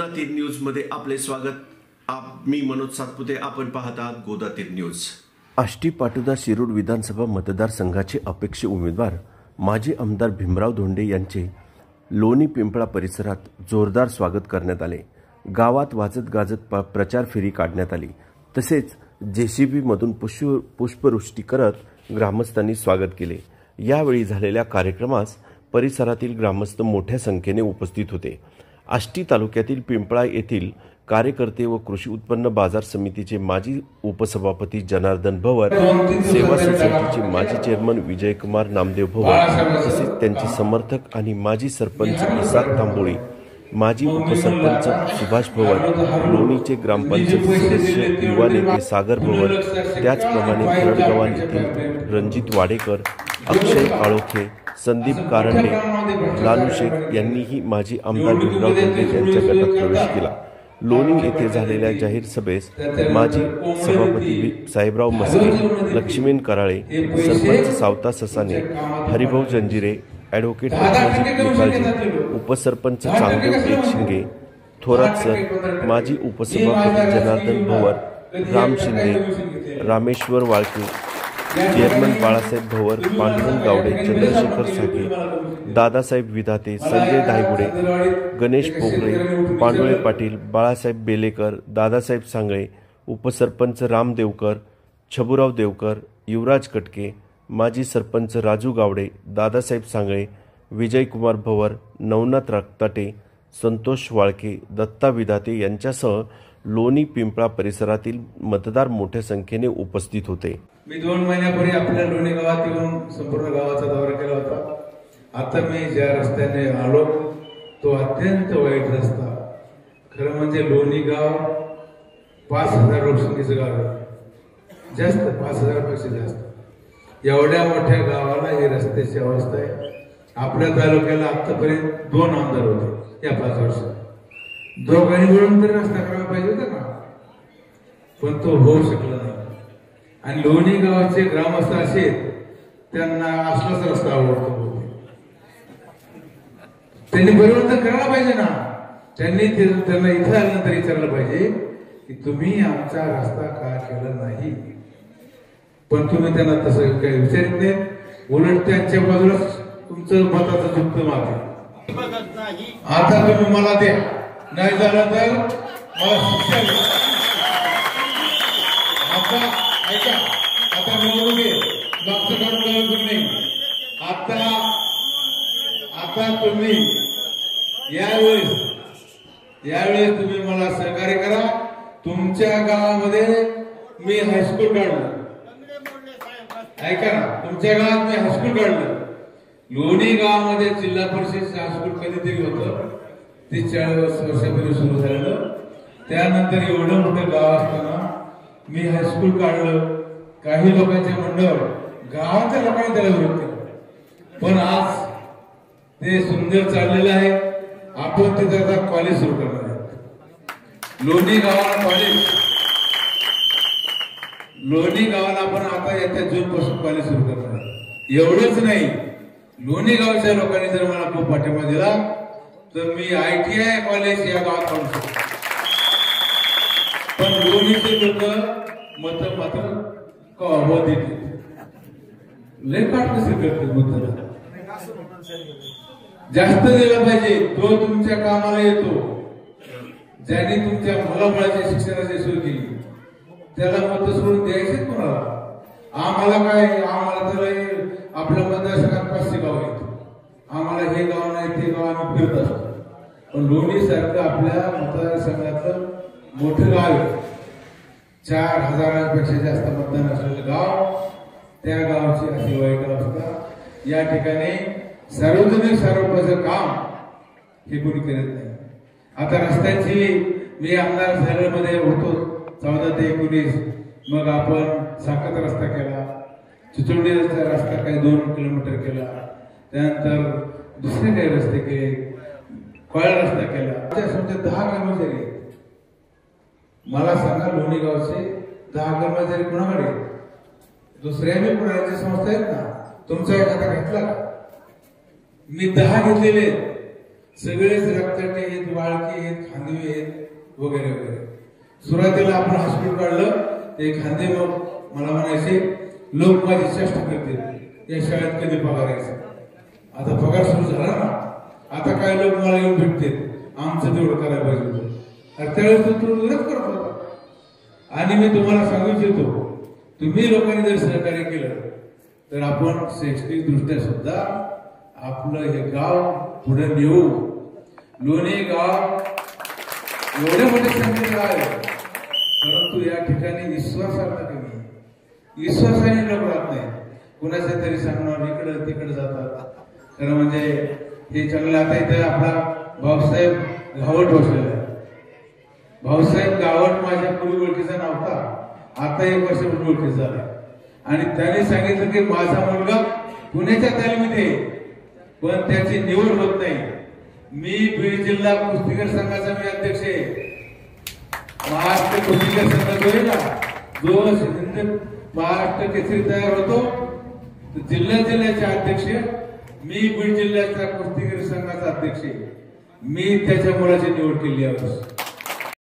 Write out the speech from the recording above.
Godatir news मध्ये आपले स्वागत। मी मनोज सातपुते, आपण पाहतात गोदातीर न्यूज। आष्टी पाटोदा शिरूर विधानसभा मतदारसंघाचे अपेक्षित उमेदवार माजी आमदार भीमराव धोंडे यांचे लोणी पिंपळा परिसरात जोरदार स्वागत करण्यात आले। गावात वाजत गाजत प्रचार फेरी काढण्यात आली। तसेच जेसीबी मधून पुष्पवृष्टी करत ग्रामस्थांनी स्वागत केले। यावेळी झालेल्या कार्यक्रमास परिसरातील ग्रामस्थ मोठ्या संख्येने उपस्थित होते। आष्टी तालुक्यातील पिंपळा येथील कार्यकर्ते व कृषी उत्पन्न बाजार समितीचे माजी उपसभापती जनार्दन भवर, सेवा सोसायटीचे माजी चेअरमन विजयकुमार नामदेव भवर, तसेच त्यांचे समर्थक आणि माजी सरपंच इसाक तांबोळी, माजी उपसरपंच सुभाष भवर, लोणीचे ग्रामपंचायत सदस्य युवा नेते सागर भवर, त्याचप्रमाणे खरडगावान येथील रणजित वाडेकर, अक्षय आळोखे, संदीप कारंडे, लालू शेख यांनीही माजी आमदार भीमराव धोंडे यांच्या गटात प्रवेश केला। लोणी येथे झालेल्या जाहीर सभेस माजी सभापती साहेबराव मस्के, लक्ष्मीन कराळे, सरपंच सावता ससाने, हरिभाऊ जंजिरे, ॲडव्होकेट निकालजी, उपसरपंच चांगदेव एकशिंगे, थोरात सर, माजी उपसभापती जनार्दन भवर, राम शिंदे, रामेश्वर वाळके, चेअरमन बाळासाहेब भवर, पांडुरंग गावडे, चंद्रशेखर सागे, दादासाहेब विधाते, संजय धायगुडे, गणेश पोगरे, पांडुळे पाटील, बाळासाहेब बेलेकर, दादासाहेब सांगळे, उपसरपंच राम देवकर, छबुराव देवकर, युवराज कटके, माजी सरपंच राजू गावडे, दादासाहेब सांगळे, विजयकुमार भवर, नवनाथ रक्ताटे, संतोष वाळके, दत्ता विधाते यांच्यासह लोणी पिंपळा परिसरातील मतदार मोठ्या संख्येने उपस्थित होते। मी 2 महिन्यापूर्वी आपल्या लोणी गावात येऊन संपूर्ण गावाचा दौरा केला होता। आता मी ज्या रस्त्याने आलो तो अत्यंत वाईट रस्ता। खरं म्हणजे लोणी गाव 5000 लोकसंख्येचं गाव आहे, जास्त 5000 पेक्षा जास्त। एवढ्या मोठ्या गावाला ही रस्त्याची अवस्था आहे। आपल्या तालुक्याला आतापर्यंत 2 आमदार होते या 5 वर्षात। दोघांनी मिळून तरी रस्ता करायला पाहिजे होता ना, पण तो होऊ शकला नाही। आणि लोणी गावाचे ग्रामस्थ असे त्यांना असलाच रस्ता आवडतो। त्यांनी परिवर्तन करायला पाहिजे ना। त्यांनी त्यांना इथं आल्यानंतर विचारलं पाहिजे की तुम्ही आमचा रस्ता का केला नाही, पण तुम्ही त्यांना तसं काही विचारित नाही। उलट त्यांच्या बाजूलाच तुमचं मताचं झुकतं मागे। आता तुम्ही मला द्या, नाही झालं तर मला शिक्षा द्या। ऐका, आता निवडून घे, मागचं काढून करायचं नाही। आता तुम्ही यावेळेस तुम्ही मला सहकार्य करा। तुमच्या गावामध्ये मी हायस्कूल काढलं, ऐका ना, तुमच्या गावात मी हायस्कूल काढलं। लोणी गावामध्ये जिल्हा परिषद हायस्कूल कधीतरी होतं, ते 40 वर्षापूर्वी सुरू झालेलं। त्यानंतर एवढं मोठं गाव असताना मी हायस्कूल काढलं। काही लोकांच्या मंडळावर गावाच्या लोकांनी त्याला विरोध केला, पण आज ते सुंदर चाललेलं आहे। आपण तिथे आता कॉलेज सुरू करणार आहे। लोणी गावाला कॉलेज, लोणी गावाला आपण आता येत्या जून पासून कॉलेज सुरू करणार आहे। एवढंच नाही, लोणी गावच्या लोकांनी जर मला खूप पाठिंबा दिला तर मी ITI कॉलेज या गावात काढू शकतो। पण लोणीचे लोक मत मात्र हो देते, लय काटकसर करते। मत जास्त दिलं पाहिजे, तो तुमच्या कामाला येतो। ज्यांनी तुमच्या मुलामुळाच्या शिक्षणाची सोय केली त्याला मत सोडून द्यायचे कोणाला? आम्हाला काय, आम्हाला तर आपल्या मतदारसंघात 500 गाव आहेत, आम्हाला हे गाव नाही ते गाव आम्ही फिरत असतो। पण लोणी सारखं आपल्या मतदारसंघातलं मोठं गाव आहे, 4000पेक्षा जास्त मतदान असलेलं गाव, त्या गावची अशी वाईट अवस्था। या ठिकाणी सार्वजनिक स्वरूपाचं काम हे कोणी करत नाही। आता रस्त्याची, मी आमदार झाल्यामध्ये होतो 14 ते 19, मग आपण साकत रस्ता केला, चिचोंडी रस्ता काही 2 किलोमीटर केला, त्यानंतर दुसरे काही रस्ते केले, कळा रस्ता केला। त्याच्यासमोर 10 कर्मचारी, मला सांगा लोणी गावचे 10 कर्मचारी कोणाकडे? दुसऱ्या मी पुण्याच्या संस्था आहेत ना, तुमचा एखादा घेतला का? मी 10 घेतलेले, सगळेच रक्ताटे आहेत, वाळके आहेत, खांदवे आहेत वगैरे वगैरे. सुरुवातीला आपण हॉस्पिटल काढलं ते खांदे मग मला म्हणायचे लोक माझी चेष्टा करतील या शाळेत कधी पगार यायचा. आता पगार सुरू झाला ना, आता काय लोक मला येऊन भेटतील आमचं तेवढं करायला पाहिजे होतं. त्यावेळेस तो विरोध करत होता. आणि मी तुम्हाला सांगू इच्छितो, तुम्ही लोकांनी जर सहकार्य केलं तर आपण शैक्षणिक दृष्ट्या सुद्धा आपलं हे गाव पुढे नेऊ. लोणी गाव एवढे मोठे संकेत आहे, परंतु या ठिकाणी विश्वासार्थ कमी, विश्वासाने लोक राहत नाही. कुणाच्या तरी सांगणार इकडं तिकडे जातात. खरं म्हणजे हे चांगलं. आता इथे आपला भाऊसाहेब गावट बसलेला आहे. भाऊसाहेब गावट माझ्या पूर्वी ओळखीचा नव्हता, आता 1 वर्षापूर्वी ओळखीचा झाला. आणि त्याने सांगितलं की माझा मुलगा पुण्याच्या तालमीत आहे, पण त्याची निवड होत नाही. मी बीड जिल्हा कुस्तीगीर संघाचा मी अध्यक्ष आहे. महाराष्ट्र कुस्तीगीर संघ जो आहे ना, जो महाराष्ट्र केसरी तयार होतो, जिल्ह्याचे अध्यक्ष मी बीड जिल्ह्याच्या कुस्तीगीर संघाचा अध्यक्ष आहे. मी त्याच्या मुलाची निवड केली आहे.